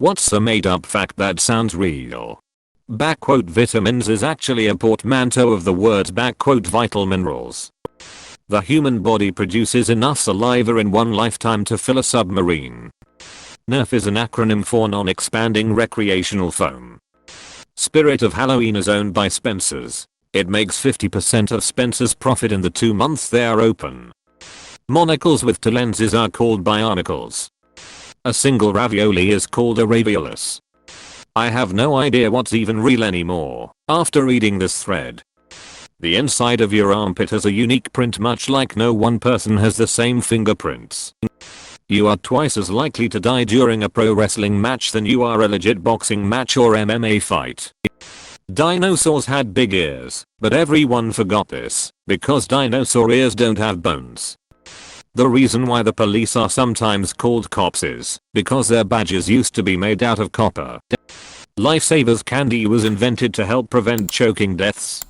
What's a made up fact that sounds real? Vitamins is actually a portmanteau of the words vital minerals. The human body produces enough saliva in one lifetime to fill a submarine. NERF is an acronym for non-expanding recreational foam. Spirit of Halloween is owned by Spencer's. It makes 50% of Spencer's profit in the 2 months they are open. Monocles with two lenses are called bionicles. A single ravioli is called a raviolus. I have no idea what's even real anymore after reading this thread. The inside of your armpit has a unique print, much like no one person has the same fingerprints. You are twice as likely to die during a pro wrestling match than you are a legit boxing match or MMA fight. Dinosaurs had big ears, but everyone forgot this because dinosaur ears don't have bones. The reason why the police are sometimes called cops is because their badges used to be made out of copper. Lifesavers candy was invented to help prevent choking deaths.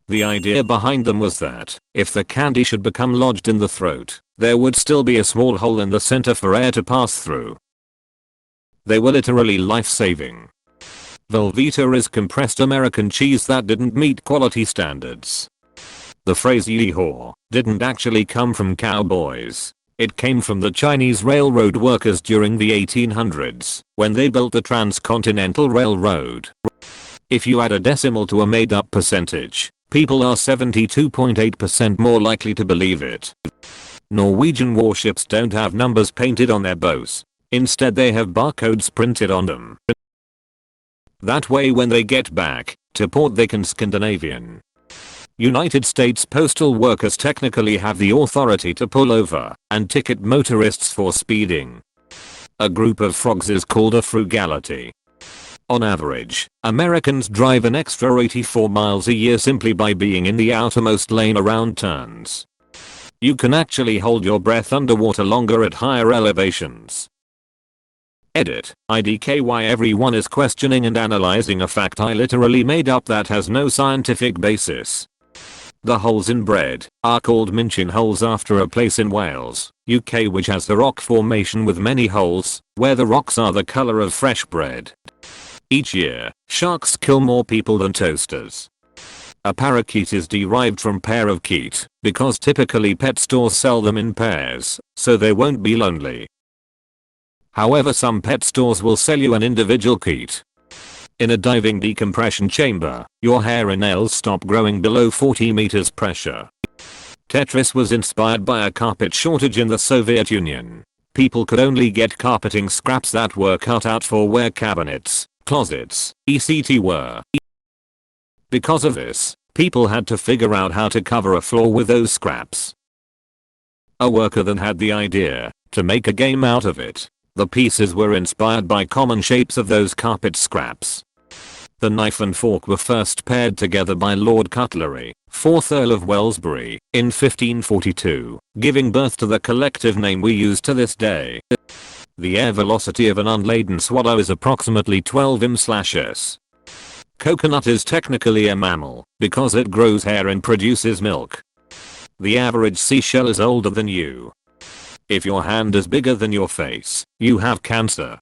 The idea behind them was that if the candy should become lodged in the throat, there would still be a small hole in the center for air to pass through. They were literally life-saving. Velveeta is compressed American cheese that didn't meet quality standards. The phrase yeehaw didn't actually come from cowboys. It came from the Chinese railroad workers during the 1800s when they built the Transcontinental Railroad. If you add a decimal to a made-up percentage, people are 72.8% more likely to believe it. Norwegian warships don't have numbers painted on their bows. Instead they have barcodes printed on them. That way when they get back to port they can Scandinavian. United States postal workers technically have the authority to pull over and ticket motorists for speeding. A group of frogs is called a frugality. On average, Americans drive an extra 84 miles a year simply by being in the outermost lane around turns. You can actually hold your breath underwater longer at higher elevations. Edit. IDKY everyone is questioning and analyzing a fact I literally made up that has no scientific basis. The holes in bread are called Minchin holes after a place in Wales, UK which has the rock formation with many holes, where the rocks are the color of fresh bread. Each year, sharks kill more people than toasters. A parakeet is derived from pair of keet, because typically pet stores sell them in pairs, so they won't be lonely. However, some pet stores will sell you an individual keet. In a diving decompression chamber, your hair and nails stop growing below 40 meters pressure. Tetris was inspired by a carpet shortage in the Soviet Union. People could only get carpeting scraps that were cut out for where cabinets, closets, etc. were. Because of this, people had to figure out how to cover a floor with those scraps. A worker then had the idea to make a game out of it. The pieces were inspired by common shapes of those carpet scraps. The knife and fork were first paired together by Lord Cutlery, 4th Earl of Wellesbury, in 1542, giving birth to the collective name we use to this day. The air velocity of an unladen swallow is approximately 12 ms/s. Coconut is technically a mammal because it grows hair and produces milk. The average seashell is older than you. If your hand is bigger than your face, you have cancer.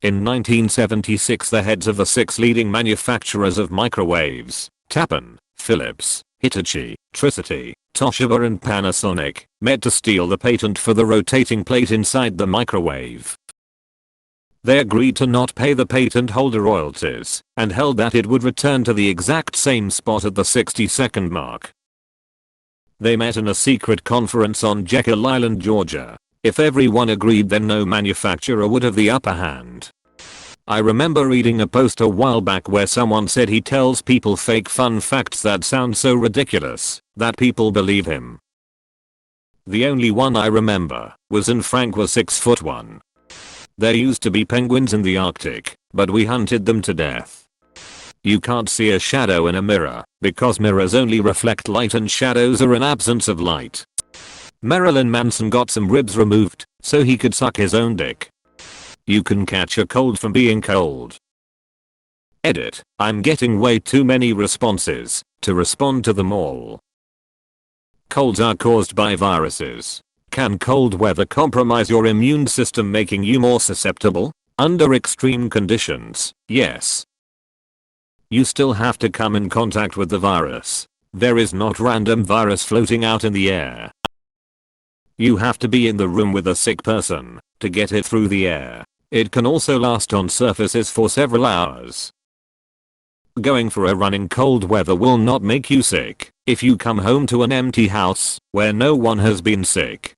In 1976 the heads of the 6 leading manufacturers of microwaves, Tappan, Philips, Hitachi, Tricity, Toshiba and Panasonic, met to steal the patent for the rotating plate inside the microwave. They agreed to not pay the patent holder royalties and held that it would return to the exact same spot at the 60-second mark. They met in a secret conference on Jekyll Island, Georgia. If everyone agreed then no manufacturer would have the upper hand. I remember reading a post a while back where someone said he tells people fake fun facts that sound so ridiculous that people believe him. The only one I remember was when Frank was 6'1". There used to be penguins in the Arctic, but we hunted them to death. You can't see a shadow in a mirror because mirrors only reflect light and shadows are an absence of light. Marilyn Manson got some ribs removed so he could suck his own dick. You can catch a cold from being cold. Edit. I'm getting way too many responses to respond to them all. Colds are caused by viruses. Can cold weather compromise your immune system, making you more susceptible? Under extreme conditions, yes. You still have to come in contact with the virus. There is not random virus floating out in the air. You have to be in the room with a sick person to get it through the air. It can also last on surfaces for several hours. Going for a run in cold weather will not make you sick if you come home to an empty house where no one has been sick.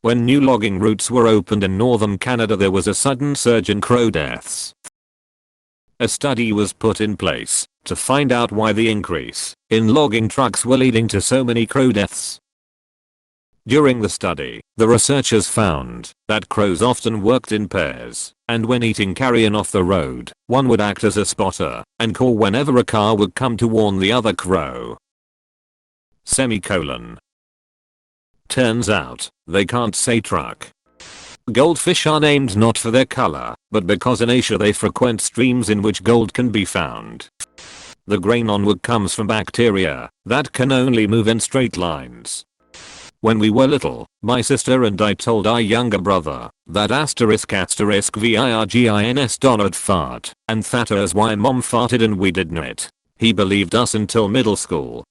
When new logging routes were opened in northern Canada, there was a sudden surge in crow deaths. A study was put in place to find out why the increase in logging trucks were leading to so many crow deaths. During the study, the researchers found that crows often worked in pairs, and when eating carrion off the road, one would act as a spotter and call whenever a car would come to warn the other crow. Turns out, they can't say truck. Goldfish are named not for their color, but because in Asia they frequent streams in which gold can be found. The grain on wood comes from bacteria that can only move in straight lines. When we were little, my sister and I told our younger brother that **virgins Donald fart and that is why mom farted and we didn't it. He believed us until middle school.